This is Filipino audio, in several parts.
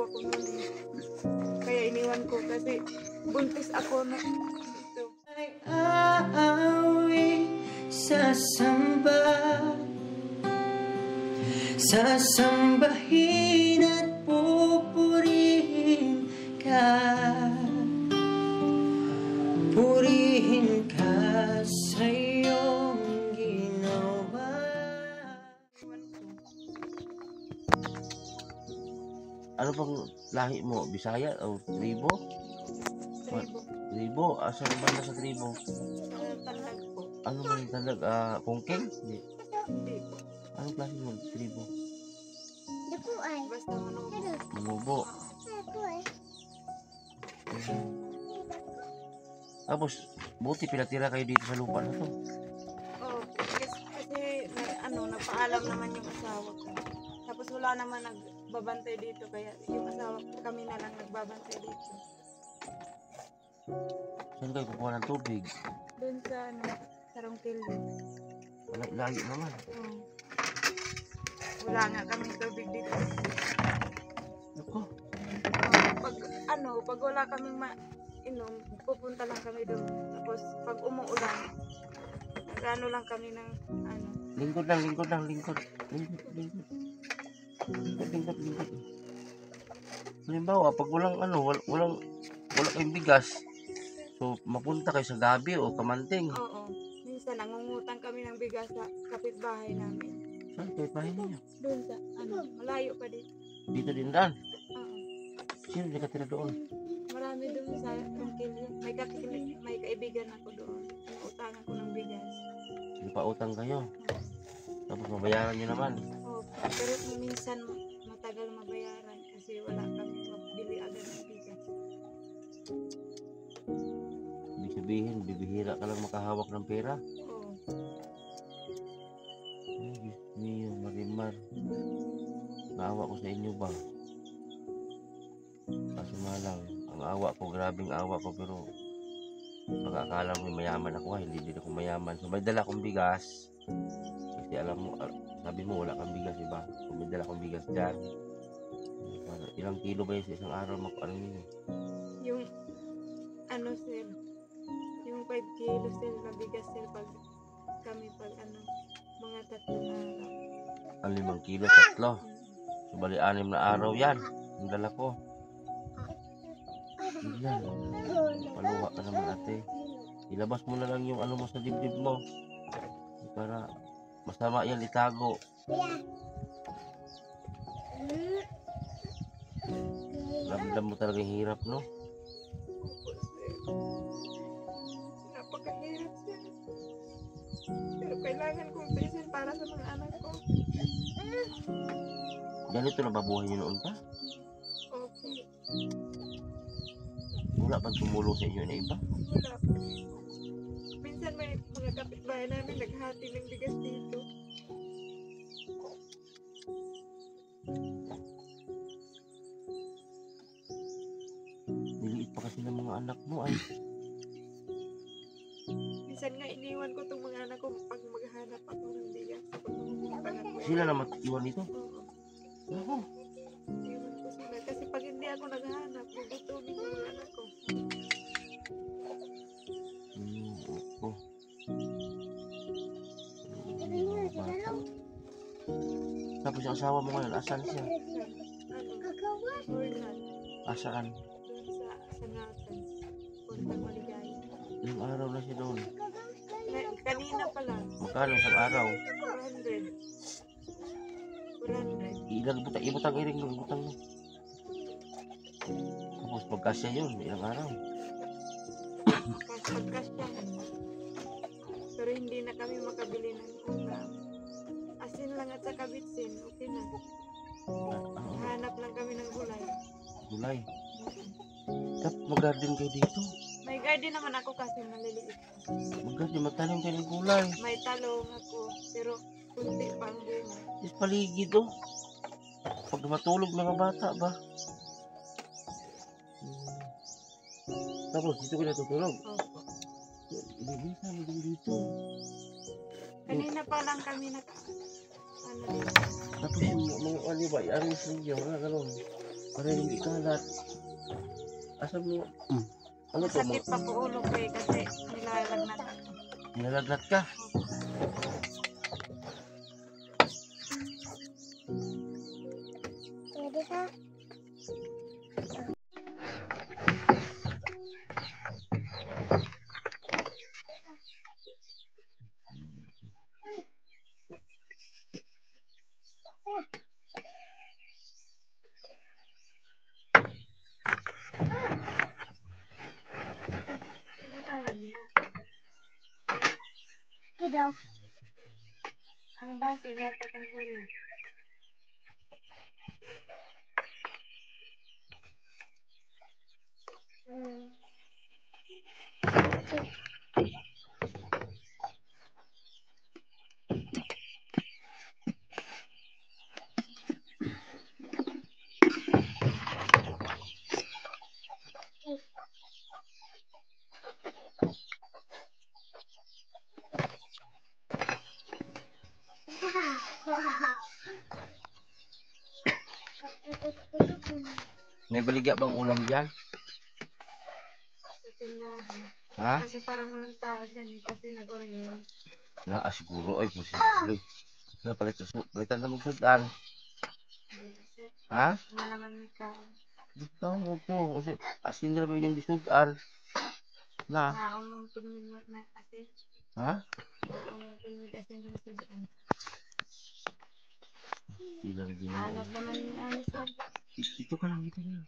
po ako noon eh. Kaya iniwan ko kasi buntis ako na ito. Ay aawi sasambahin at pupurihin ka. Purihin ka sa iyong ginawa. Ano bang lahi mo? Bisaya o tribo? Tribo. Tribo? Asa ba na sa tribo? Tandag po. Ano man talag? Pungking? Hindi. Hindi po. Anong klase mo? Tribo? Basta manubo. Manubo. Tapos, buti pinatira kayo dito sa lupa na to. Oo, kasi nagpaalam naman yung asawa ko. Tapos wala naman nagbabantay dito kaya yung asawa ko kami na lang nagbabantay dito. Saan kayo kukuha ng tubig? Doon sa Sarongkil. Wala, layo naman. Oo. Wala nga kami tubig dito. Ako. Pag wala kaming mainom, pupunta lang kami doon. Tapos pag umuulan, lang kami ng Lingkod. Halimbawa, pag wala kayong bigas, so mapunta kayo sa gabi o kamanting. Oo. Minsan nangungutang kami ng bigas sa kapitbahay namin. Saan kayo bahay ninyo? Doon sa malayo pa din. Dito din daan. Oo. Sino nakatira doon? Marami doon sa Tungkil. May kaibigan ako doon. Inuutangan ko ng bigas. Pautang kayo. Tapos mabayaran nyo naman. Oo. Pero minsan matagal mabayaran kasi wala kami mabili agad ng bigas. Ibig sabihin, bibihira ka lang makahawak ng pera. Oo. Ay, Diyos mio, Marimar. Naawa ko sa inyo ba? Kaso nga lang, ang awa ko, grabing awa ko, pero pagkakala mo mayaman ako, hindi din ako mayaman. So may dala akong bigas. Kasi alam mo, sabi mo wala kang bigas, diba? So may dala akong bigas dyan. Ilang kilo ba yun sa isang araw? Ano yun? Yung sir, yung 5 kilos sir na bigas sir pag mga 3 araw. Ang 5 kilo, 3. So bali 6 na araw yan. Ang dala ko. Yan. Paluwa ka naman ate. Ilabas mo na lang yung mo sa dibdib mo. Para masama yan itago. Ramdam mo talaga yung hirap, no? Napakahirap sir. Pero kailangan kong tiisin para sa mga anak ko. Ganito na babuhay nyo noon pa? Opo. Wala bang tumulong sa inyo na iba? Wala. Minsan may mga kapitbahay namin naghati ng bigas dito. Niliit pa kasi ng mga anak mo ay. Minsan nga iniwan ko itong mga anak ko pag maghanap ako ng bigas. Sila naman iwan dito? Oo. Ako. Iniwan ko sila. Kasi pag hindi ako naghahanap, gugutumin yung mga anak ko. Opo. Mga bata. Tapos yung asawa mo ngayon, asan siya? Orlan. Asaan? Doon sa Sangatan. Puntang Maligaya. Ilang araw na siya doon? Kanina pa lang. Magkano isang araw? 400. 400. Ibutang iring mo, ibutang mo. Tapos pagkasya yun, ilang araw? Pagkasya. Pero hindi na kami makabili ng ulam. Asin lang at saka bitsin, okay na. Hanap lang kami ng gulay. Gulay. Dapat mag-garden kayo dito. May garden naman ako kasi maliliit. Mag-garden, magtanim kayo ng gulay. May talong ako, pero kunti pa ang bunga. Is paligid oh. Pag matulog mga bata ba? Tapos dito ko natutulog. Opo. Ibibisa mo din dito. Kanina pa lang kami dito. Tapos yung mga ano ba, i-arrange ninyo, wala ganun. Para hindi kalat. Asa mo? Ano to mo? Masakit pa po ulo ko eh kasi nilalagnat ako. Nilalagnat ka? Pwede ka? Ito daw. Ang basi dapat ang huli. May baligya bang ulam dyan? Sa tindahan. Ha? Kasi parang walang tao dyan eh kasi nag-oreo. Siguro ay posible. Palitan na magsudan. Ha? Wala naman may tao. Dito mo po. Kasi asin na ba yung disudan? Na? Nakakamuntun mo na kasi. Ha? Nakakamuntun mo kasi yung sudan. Ilang din. Hanap naman ni Alison. Dito ka lang, dito ka lang.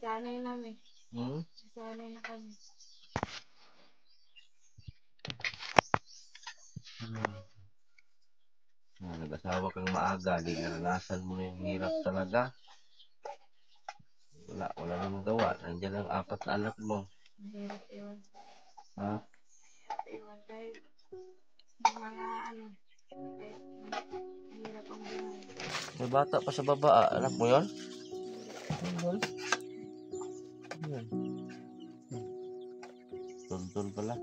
Sanay namin. Hmm? Sanay na kami. Nag-asawa kang maaga, di naranasan mo na yung hirap talaga. Wala nang magawa. Nandiyan ang 4 na anak mo. Mahirap iwan. Ha? Mahirap iwan dahil yung mga ano. Eh, mahirap ang buhay. May bata pa sa baba, anak mo yun? Yan. Tuntun pala.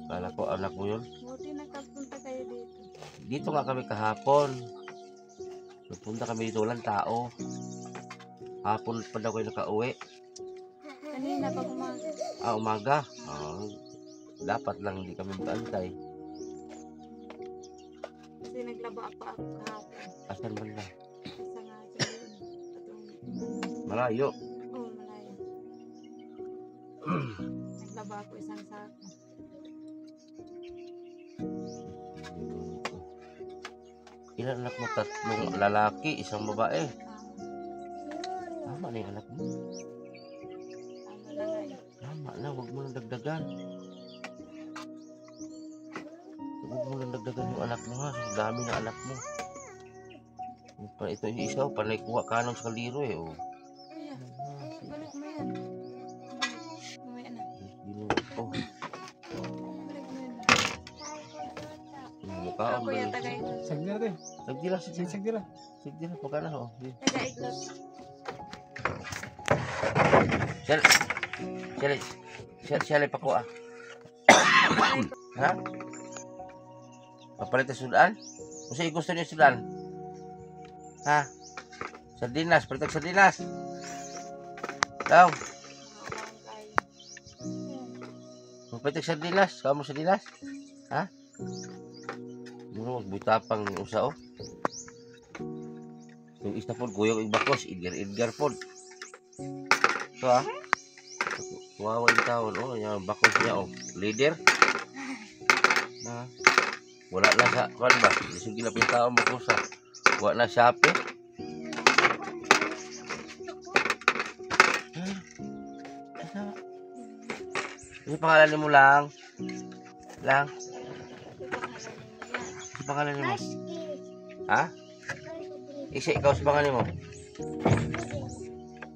Kala ko anak mo yun. Buti nakapunta kayo dito. Dito nga kami kahapon. Nagpunta kami dito, walang tao. Hapon pa daw kayo nakauwi. Kanina pa umaga. Umaga. Dapat lang hindi kami mag-antay. Kasi naglaba pa ako kahapon. Asan man na? Isa nga sa yun. Malayo. Oo, malayo. Naglaba ako isang sako. Ilan anak mo? 3 lalaki, 1 babae. Tama na yung anak mo. Ano na nga eh. Tama na, huwag mo nang dagdagan. Huwag mo nang dagdagan yung anak mo ha. Ang dami ng anak mo. Ito yung isa, panay kuha kanong sa kaliro eh. Oh. Kuya, balik mo yan. Mamaya na. Oh, Balik mo yan. yung mukha ang Kuya, tagay. Sagdira din. Sagdila, Sagdira. Sagdila, pagka na ho. Tagay iglap. Siyali pa ko ah. Ha? Papalit ang sudan? Kung sa'yo gusto niyo sudan? Ha? Sardinas, palit ang sardinas. Ikaw, palit ang sardinas. Kamu sardinas? Ha? Muro, magbutapang usa oh. Yung isa po, guyong igbakos, idgar po. So ah, kawawa yung taon, oh, yung bakos niya, oh, leader. Na, wala na sa, kuwan ba, isugin na po yung taon bakos ha. Wala na Shopee. Ano pangalan mo lang? Lang? Ano pangalan mo? Ha? Isa, ikaw sa pangalan mo?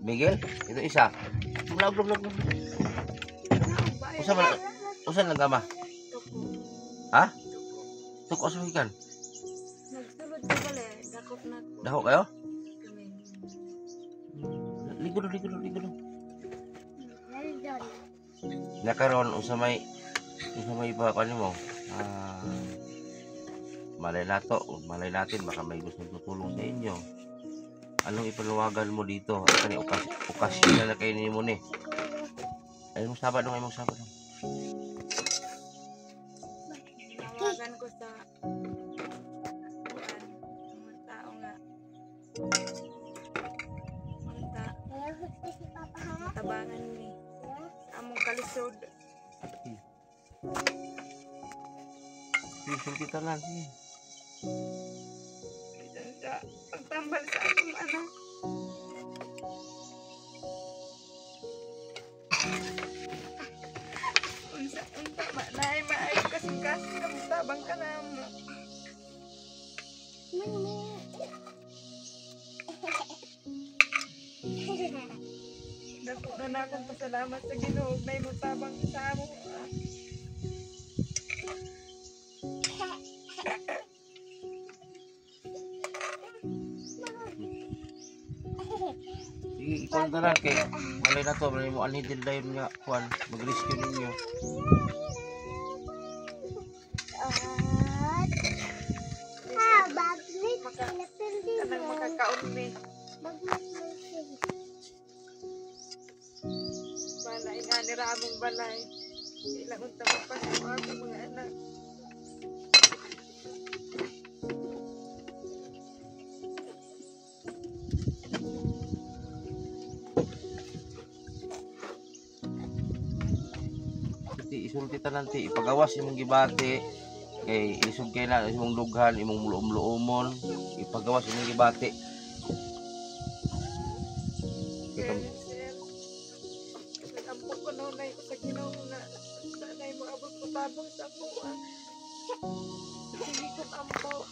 Miguel? Ito isa. Vlog. Usan lang gama? Ha? Tuko sa ikan. Nagsulod ka pala eh. Dakot na ko. Dako kayo? Kami. Ligo do. Meron. Nakaroon usa may pa mo. malay natin, baka may gustong tutulong sa inyo. Anong ipaluwagan mo dito? Kani okasyon na kayo ni mo ni. Ay mong sabat dong, Nawagan ko sa mga tao nga. Tabangan ni among kalisod. Tingin kita lang. Diyan sa pagtambal sa akong anak. Unsa naay maayo kasing tabang ka na mo. Dako na akong pasalamat sa Ginoo na imong tabang sa amo. Sige, ikaw na lang kay malay na to, malay mo anidin dayon nga kuan, mag-rescue ninyo. Kanang makakaon mi. Balay nga ni ramong balay. Ilang unta magpasama sa mga anak. Isulti tanan ti ipagawas imong gibati kay isog kay na imong lughan, imong luom-luomon, ipagawas imong gibati. Nag-ampok ko na ko sa Ginoo na sanay mo abot ko tabang sa buwa. Hindi ko ampok.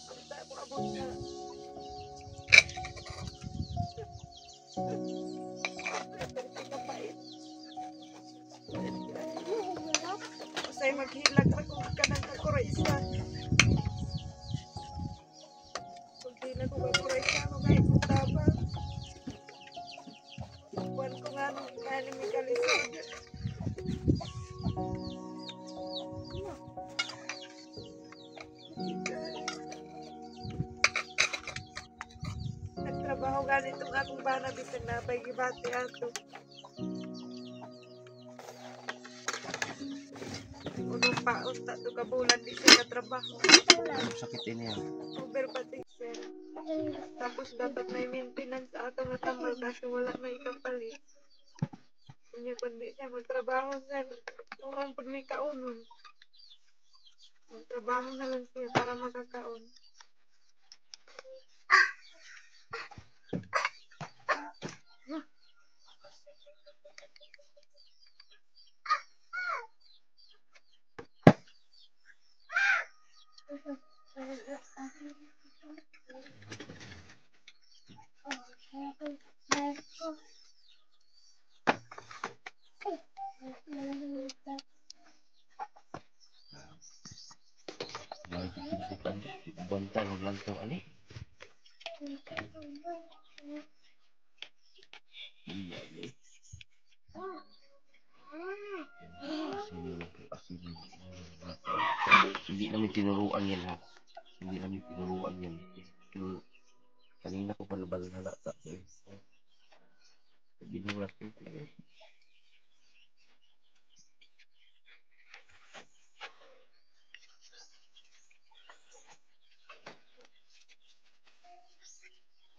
Basta mo abot na. Usay maghilag ako kanang kakuraysa. Maghilag ko kakuraysa ako kahit kung tabang. Buwan ko nga nung kanin may kalisod. Nagtrabaho ganito nga akong bana bisag na pa'y gibati ato. Unong paon ta to kabulan di siya katrabaho. Ang sakit ini yan. Overpating sir. Tapos dapat may maintenance sa ato nga tambal kasi wala may kapalit. Kanya kundi siya magtrabaho sir. Tuhan pag may kaunon. Magtrabaho na lang siya para makakaon. Bantay mo lang to ani. Hindi namin tinuruan yan ha. Hindi namin tinuruan yan. Kanina ko palabal na lata. Binulat ko.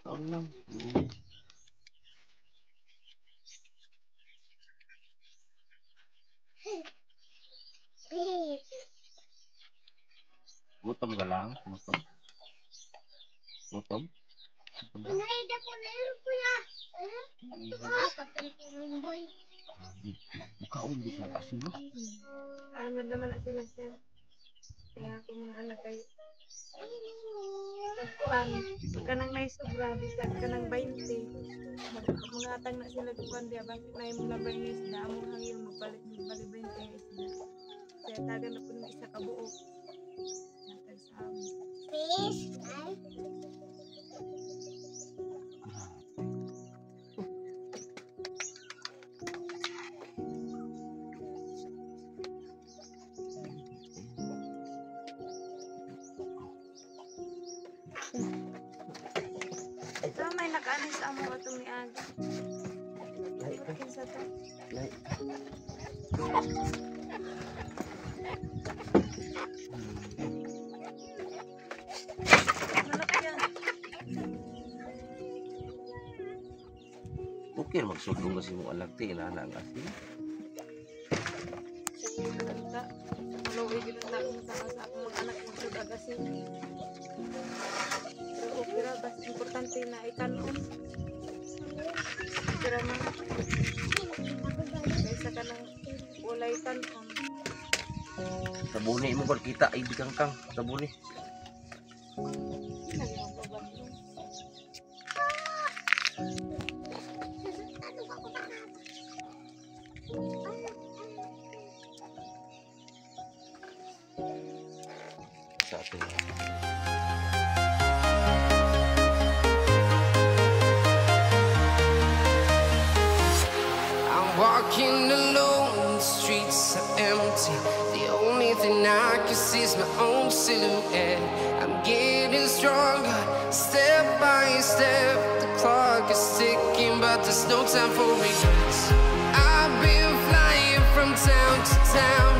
Taon lang. Gutom ka lang? Gutom? Gutom? Naida ko na yun, kuya. Mukaon di ka kasi no? Ano naman na sila sir. Kaya ako mga anak kayo. Kanang may sobra, bisag kanang 20. Mga atang na sila kuan diya, bakit na yung labay ng isda, among hangin magpalit ng bali 20 ng isda. Kaya tagan na po ng isa kabuok. Natag sa amin. Fish. Ay. Kanis amo atong ni Aga. Lahi ka. Kinsa to? Lahi. Malaki yan. Okay, magsugong kasi mong alagti, inaanak ang asin. Sige, malanta. Maluwi yun ang taong sa akong mga anak magsudagasin. Pero okay ra, basta importante na ikanon. Pero man, kaysa ka ng walay kanon. Sabuni mo kung kita, ay di kang sabuni. Lagi ang babang yun. Sa atin. I'm walking alone, the streets are empty. The only thing I can see is my own silhouette. I'm getting stronger, step by step. The clock is ticking, but there's no time for regrets. I've been flying from town to town,